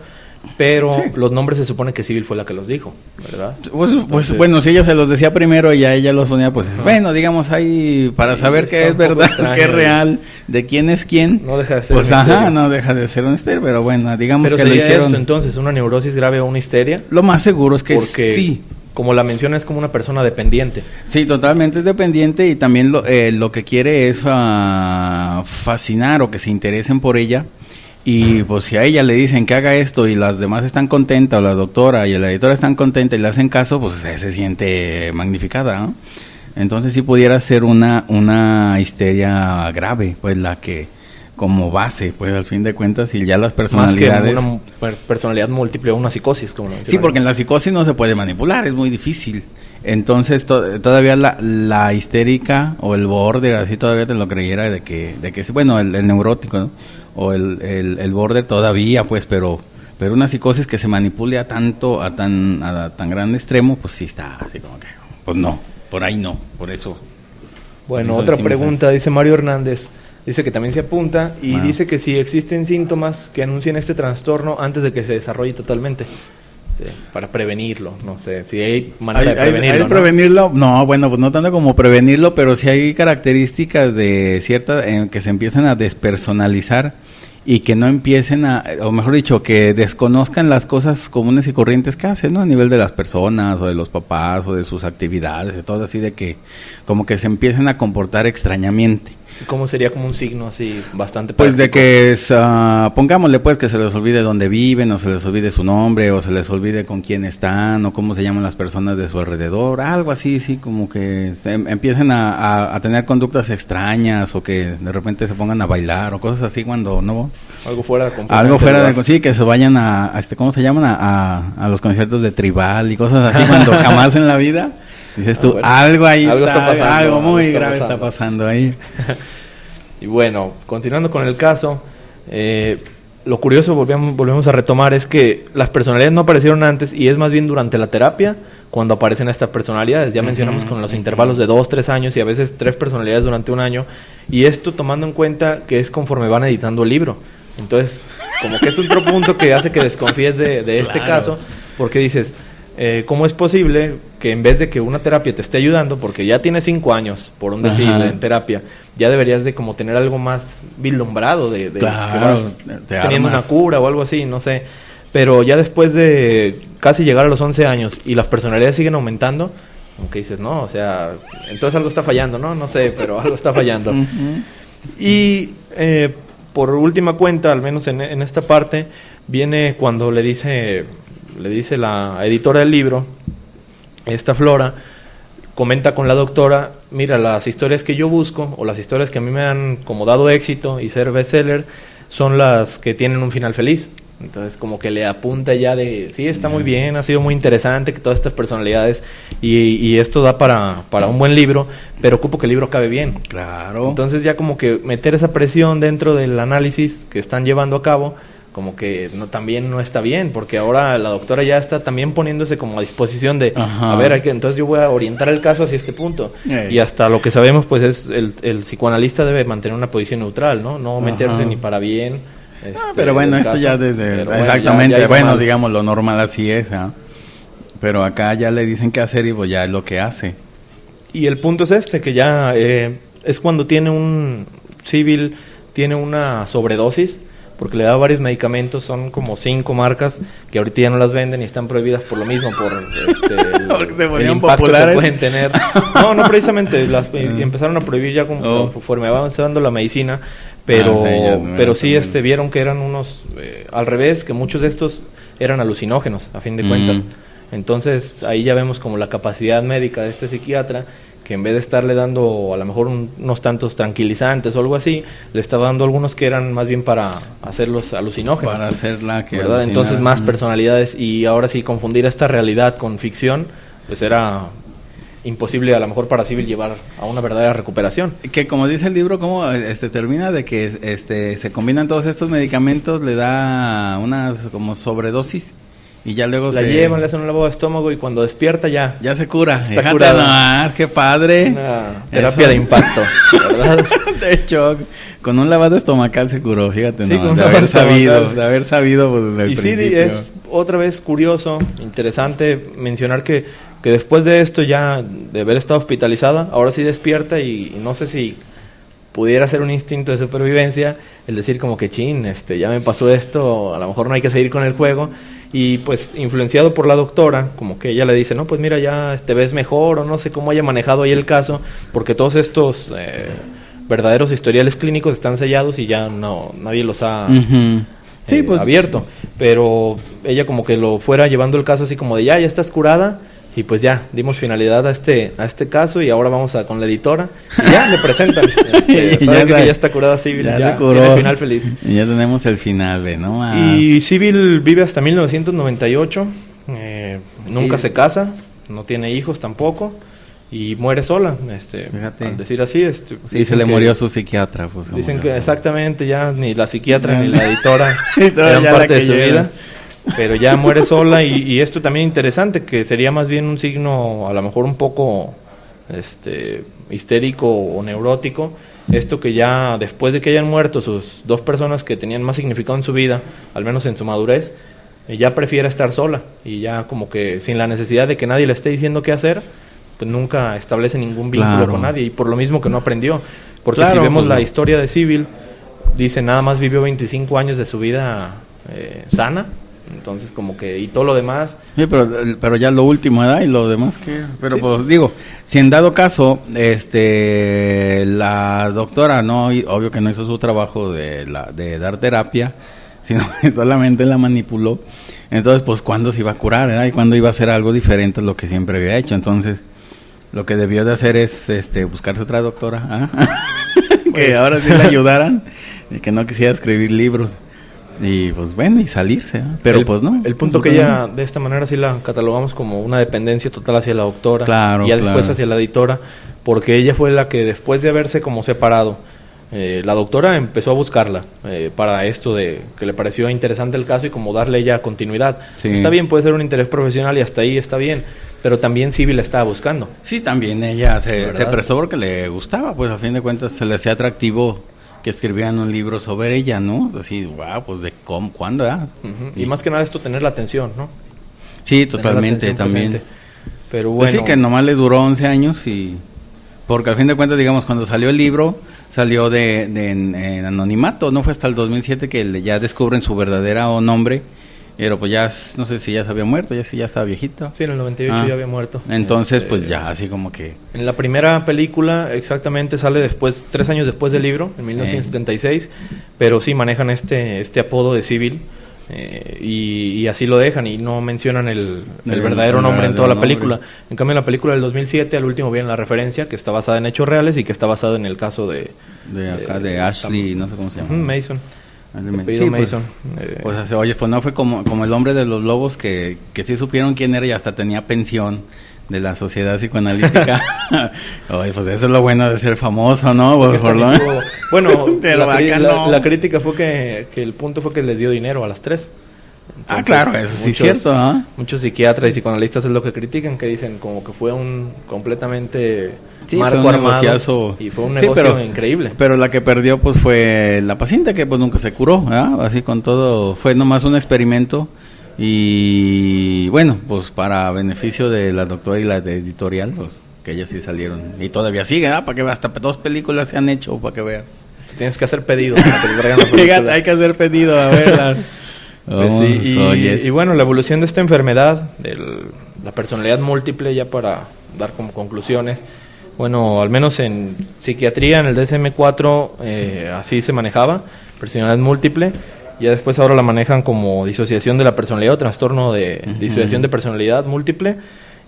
pero sí, los nombres se supone que Civil fue la que los dijo, ¿verdad? Pues bueno, si ella se los decía primero y ya ella los ponía, pues bueno, digamos ahí para saber qué es verdad, qué es real, de quién es quién. No deja de ser pues un misterio. No deja de ser un misterio, pero bueno, digamos pero que lo hicieron. Esto entonces, una neurosis grave o una histeria. Lo más seguro es que porque, sí. Como la menciona, es como una persona dependiente. Sí, totalmente es dependiente y también lo que quiere es fascinar o que se interesen por ella. Y pues si a ella le dicen que haga esto y las demás están contentas, o la doctora y la editora están contentas y le hacen caso, pues se siente magnificada, ¿no? Entonces sí pudiera ser una histeria grave, pues la que como base, pues al fin de cuentas, y ya las personalidades... Más que una personalidad múltiple o una psicosis, como lo sí, porque en la psicosis no se puede manipular, es muy difícil. Entonces todavía la histérica o el border, así todavía te lo creyera de que bueno, el neurótico, ¿no? O el border todavía, pues, pero una psicosis que se manipule a tan gran extremo, pues sí está así como que, pues no, por ahí no, por eso. Bueno, otra pregunta, dice Mario Hernández, dice que también se apunta y dice que si existen síntomas que anuncien este trastorno antes de que se desarrolle totalmente. Para prevenirlo, no sé, si hay manera de prevenirlo. ¿Hay prevenirlo? No, bueno, pues no tanto como prevenirlo, pero sí hay características de ciertas que se empiezan a despersonalizar y que no empiecen o mejor dicho, que desconozcan las cosas comunes y corrientes que hacen, ¿no? A nivel de las personas o de los papás o de sus actividades y todo así, de que como que se empiecen a comportar extrañamente. ¿Cómo sería como un signo así bastante práctico? Pues de que pongámosle pues que se les olvide dónde viven, o se les olvide su nombre, o se les olvide con quién están, o cómo se llaman las personas de su alrededor, algo así, sí, como que empiecen a tener conductas extrañas, o que de repente se pongan a bailar, o cosas así cuando no... Algo fuera de sí, que se vayan ¿cómo se llaman? A los conciertos de tribal y cosas así cuando jamás en la vida... Dices tú, bueno, algo ahí está pasando, algo muy grave está pasando ahí. Y bueno, continuando con el caso, lo curioso, volvemos a retomar, es que las personalidades no aparecieron antes y es más bien durante la terapia cuando aparecen estas personalidades. Ya mencionamos con los intervalos de 2, 3 años y a veces 3 personalidades durante un año. Y esto tomando en cuenta que es conforme van editando el libro. Entonces, como que es otro punto que hace que desconfíes de este caso, porque dices, ¿cómo es posible que en vez de que una terapia te esté ayudando, porque ya tienes 5 años, por un decir, en terapia, ya deberías de como tener algo más vislumbrado de que vas teniendo una cura o algo así, no sé, pero ya después de casi llegar a los 11 años y las personalidades siguen aumentando, como que dices, no, o sea, entonces algo está fallando, no sé, pero algo está fallando. Y por última cuenta, al menos en esta parte, viene cuando le dice la editora del libro, esta Flora, comenta con la doctora, mira, las historias que yo busco, o las historias que a mí me han como dado éxito y ser bestseller, son las que tienen un final feliz. Entonces como que le apunta ya de, sí, está muy bien, ha sido muy interesante que todas estas personalidades y esto da para un buen libro, pero ocupo que el libro acabe bien. Claro. Entonces ya como que meter esa presión dentro del análisis que están llevando a cabo, como que también no está bien, porque ahora la doctora ya está también poniéndose como a disposición de, a ver, entonces yo voy a orientar el caso hacia este punto. Y hasta lo que sabemos, pues es el psicoanalista debe mantener una posición neutral, no meterse ni para bien. Pero bueno, esto ya desde... Exactamente, ya digamos, lo normal así es, ¿eh? Pero acá ya le dicen qué hacer y pues ya es lo que hace. Y el punto es que ya es cuando Civil tiene una sobredosis, porque le da varios medicamentos, son como 5 marcas que ahorita ya no las venden y están prohibidas por lo mismo, por porque se el impacto populares que pueden tener. No precisamente, las empezaron a prohibir ya conforme va avanzando la medicina, pero sí vieron que eran unos, al revés, que muchos de estos eran alucinógenos, a fin de cuentas. Entonces ahí ya vemos como la capacidad médica de este psiquiatra, que en vez de estarle dando a lo mejor unos tantos tranquilizantes o algo así, le estaba dando algunos que eran más bien para hacerlos alucinógenos. Para hacerla que ¿verdad? Entonces más personalidades, y ahora sí confundir esta realidad con ficción, pues era imposible a lo mejor para Civil llevar a una verdadera recuperación. Que como dice el libro, como termina de que se combinan todos estos medicamentos, le da unas como sobredosis. Y ya luego llevan, le hacen un lavado de estómago y cuando despierta ya se cura. Está curada. Nomás, qué padre. Una terapia de impacto, ¿verdad? De hecho, con un lavado estomacal se curó, fíjate, sí, de haber sabido pues, desde el principio. Sí, es otra vez curioso, interesante mencionar que después de esto ya, de haber estado hospitalizada, ahora sí despierta y no sé si pudiera ser un instinto de supervivencia, el decir como que ya me pasó esto, a lo mejor no hay que seguir con el juego. Y pues influenciado por la doctora, como que ella le dice, no, pues mira, ya te ves mejor, o no sé cómo haya manejado ahí el caso, porque todos estos verdaderos historiales clínicos están sellados y ya nadie los ha abierto. Pero ella como que lo fuera llevando el caso así como de ya estás curada, y pues ya dimos finalidad a este caso y ahora vamos con la editora y ya le presentan saben que ya está curada Civil, ya tiene el final feliz y ya tenemos el final de no más. Y Civil vive hasta 1998, nunca se casa, no tiene hijos tampoco y muere sola, fíjate, al decir así, sí, se le murió su psiquiatra, pues, dicen que exactamente ya ni la psiquiatra ni la editora eran parte de su vida. Pero ya muere sola y esto también interesante, que sería más bien un signo a lo mejor un poco histérico o neurótico, esto que ya después de que hayan muerto sus 2 personas que tenían más significado en su vida, al menos en su madurez, ya prefiere estar sola y ya como que sin la necesidad de que nadie le esté diciendo qué hacer, pues nunca establece ningún vínculo con nadie, y por lo mismo que no aprendió, porque si vemos la historia de Civil, dice nada más vivió 25 años de su vida sana. Entonces como que y todo lo demás sí, pero ya lo último, ¿verdad? Y lo demás que pero sí. Pues digo, si en dado caso la doctora obvio que no hizo su trabajo de dar terapia, sino que solamente la manipuló, entonces pues cuándo se iba a curar, ¿verdad? Y cuándo iba a hacer algo diferente a lo que siempre había hecho. Entonces lo que debió de hacer es buscarse otra doctora, que ahora sí le ayudaran y que no quisiera escribir libros. Y pues bueno, y salirse, pero pues no. El punto que ella, de esta manera sí la catalogamos como una dependencia total hacia la doctora, y ya después hacia la editora, porque ella fue la que después de haberse como separado, la doctora empezó a buscarla para esto de que le pareció interesante el caso y como darle ella continuidad. Sí. Está bien, puede ser un interés profesional y hasta ahí está bien, pero también Sybil la estaba buscando. Sí, también ella se ¿Verdad? prestó porque le gustaba, pues a fin de cuentas se le hacía atractivo que escribieran un libro sobre ella, ¿no? Así, wow, pues de cómo, ¿cuándo? Y más que nada esto, tener la atención, ¿no? Sí, Tener la totalmente, atención también. presente. Pero Pues bueno. sí, que nomás le duró 11 años y... Porque al fin de cuentas, digamos, cuando salió el libro, salió en anonimato, no fue hasta el 2007 que ya descubren su verdadero nombre, pero pues ya, no sé si ya se había muerto, ya estaba viejito. Sí, en el 98 ya había muerto. Entonces, pues ya, así como que... En la primera película, exactamente, sale después, 3 años después del libro, en 1976, pero sí manejan este apodo de Sybil, y así lo dejan, y no mencionan el verdadero nombre en toda la película. En cambio, en la película del 2007, al último viene la referencia, que está basada en hechos reales y que está basada en el caso de Ashley, no sé cómo se llama. Mason. Sí, Mason. Pues, oye, pues no fue como el hombre de los lobos que sí supieron quién era y hasta tenía pensión de la sociedad psicoanalítica. Oye, pues eso es lo bueno de ser famoso, ¿no? Bueno, pero la crítica fue que el punto fue que les dio dinero a las 3. Entonces, claro, eso sí es cierto, ¿no? Muchos psiquiatras y psicoanalistas es lo que critican, que dicen como que fue un completamente marco fue un armado negociazo, y fue un negocio increíble. Pero la que perdió pues fue la paciente, que pues nunca se curó, ¿verdad? Así con todo, fue nomás un experimento y bueno, pues para beneficio de la doctora y la de editorial, pues que ellas sí salieron y todavía sigue, ¿verdad? Para que hasta 2 películas se han hecho, para que veas. Tienes que hacer pedido para que te traigan la película. Fíjate, hay que hacer pedido, a verla. Pues sí, y bueno, la evolución de esta enfermedad, la personalidad múltiple, ya para dar como conclusiones, bueno, al menos en psiquiatría, en el DSM-4, así se manejaba, personalidad múltiple. Ya después ahora la manejan como disociación de la personalidad o trastorno de disociación de personalidad múltiple.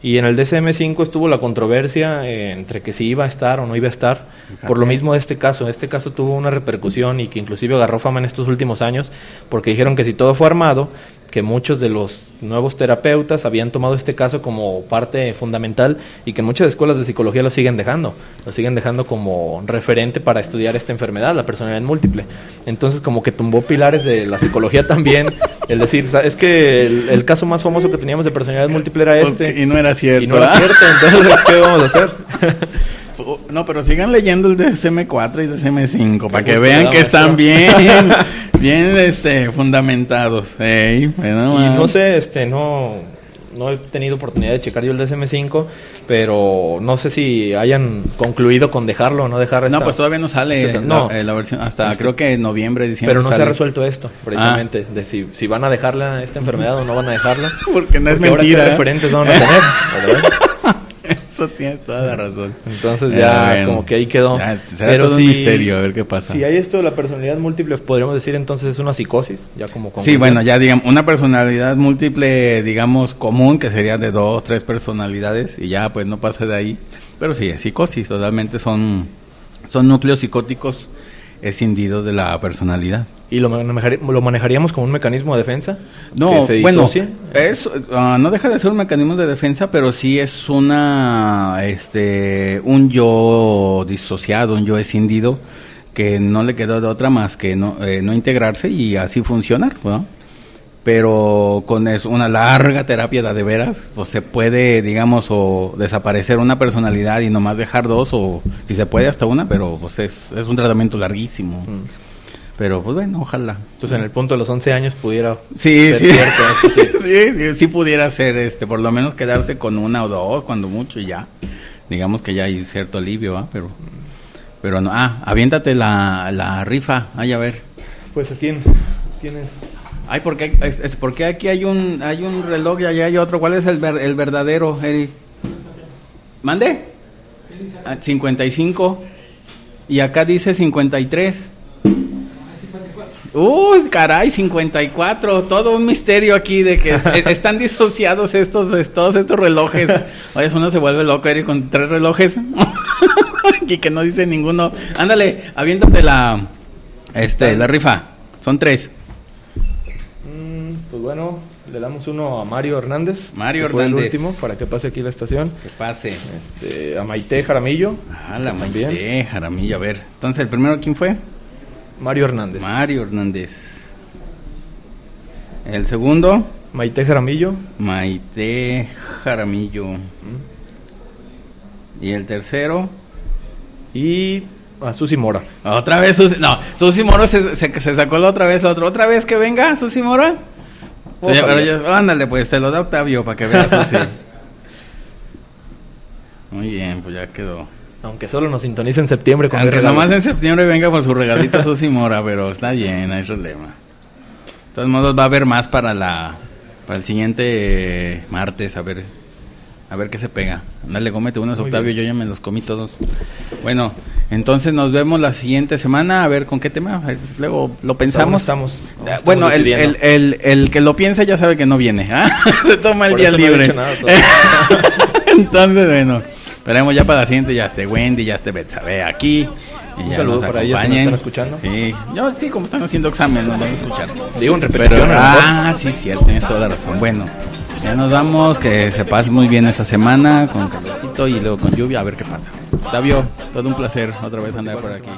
Y en el DSM-5 estuvo la controversia entre que si iba a estar o no iba a estar. Fíjate. Por lo mismo de este caso. Este caso tuvo una repercusión y que inclusive agarró fama en estos últimos años, porque dijeron que si todo fue armado, que muchos de los nuevos terapeutas habían tomado este caso como parte fundamental y que muchas escuelas de psicología lo siguen dejando como referente para estudiar esta enfermedad, la personalidad múltiple. Entonces como que tumbó pilares de la psicología también, el decir, es que el caso más famoso que teníamos de personalidad múltiple era este. Y no era cierto. Y no era cierto, entonces ¿qué vamos a hacer? No, pero sigan leyendo el DSM-4 y DSM-5 para que vean que están bien fundamentados. Bueno, y no sé, no he tenido oportunidad de checar yo el DSM-5, pero no sé si hayan concluido con dejarlo o no dejar. No, pues todavía no sale la versión, hasta creo que en noviembre, diciembre. Pero no sale. se ha resuelto esto, precisamente, de si van a dejarla esta enfermedad o no van a dejarla. Porque no es mentira. Ahora qué referentes van a tener, ¿verdad? Eso tienes toda la razón. Entonces ya como que ahí quedó. Será todo un misterio, a ver qué pasa. Si hay esto de la personalidad múltiple, podríamos decir entonces es una psicosis, ya como conclusión. Sí, bueno, ya digamos, una personalidad múltiple, digamos, común, que sería de 2, 3 personalidades, y ya pues no pasa de ahí. Pero sí, es psicosis, totalmente son núcleos psicóticos escindidos de la personalidad. ¿Y lo manejaríamos como un mecanismo de defensa? No, bueno, no deja de ser un mecanismo de defensa, pero sí es un yo disociado, un yo escindido, que no le quedó de otra más que no integrarse y así funcionar, ¿no? Pero con una larga terapia de veras, pues se puede, digamos, o desaparecer una personalidad y nomás dejar 2, o si se puede hasta una, pero pues es un tratamiento larguísimo. Pero pues bueno, ojalá. Entonces en el punto de los 11 años pudiera ser cierto, eso sí pudiera ser, por lo menos quedarse con 1 o 2, cuando mucho, y ya. Digamos que ya hay cierto alivio, ¿ah? Pero no. Aviéntate la rifa, a ver. Pues ¿a quién es? Ay, porque aquí hay un reloj y allá hay otro. ¿Cuál es el verdadero, Eric? ¿Mande? 55. Y acá dice 53. Uy, caray, 54. Todo un misterio aquí de que están disociados todos estos relojes. Oye, uno se vuelve loco, Eric, con 3 relojes. Y que no dice ninguno. Ándale, aviéntate la rifa. Son 3. Pues bueno, le damos uno a Mario Hernández. Mario Hernández. El último, para que pase aquí la estación. Que pase. A Maite Jaramillo. La Maite Jaramillo, a ver. Entonces, ¿el primero quién fue? Mario Hernández. Mario Hernández. El segundo. Maite Jaramillo. Maite Jaramillo. Y el tercero. Y a Susi Mora. Otra vez Susi. No, Susi Mora se sacó la otra vez la otra. ¿Otra vez que venga Susi Mora? Sí, pero ándale, pues te lo da Octavio para que veas Susi. Muy bien, pues ya quedó. Aunque solo nos sintonice en septiembre con aunque nomás en septiembre venga por su regalito Susi Mora, pero está bien, no hay problema. De todos modos va a haber más para el siguiente martes, a ver qué se pega. Dale, cómete unos, Octavio, yo ya me los comí todos. Bueno, entonces nos vemos la siguiente semana, a ver con qué tema. Luego lo pensamos. Estamos bueno, el que lo piensa ya sabe que no viene, ¿ah? Se toma el Por día eso libre. No he dicho nada. Entonces, bueno, esperemos ya para la siguiente, ya esté Wendy, ya esté Betsabe aquí. Y Un saludo para ellas que nos están escuchando. Sí, sí, como están haciendo examen, nos van a escuchar. Digo, en repetición. Sí, cierto, tienes toda la razón. Bueno, ya nos vamos, que se pase muy bien esta semana con calorcito y luego con lluvia, a ver qué pasa. Octavio, todo un placer otra vez andar por aquí.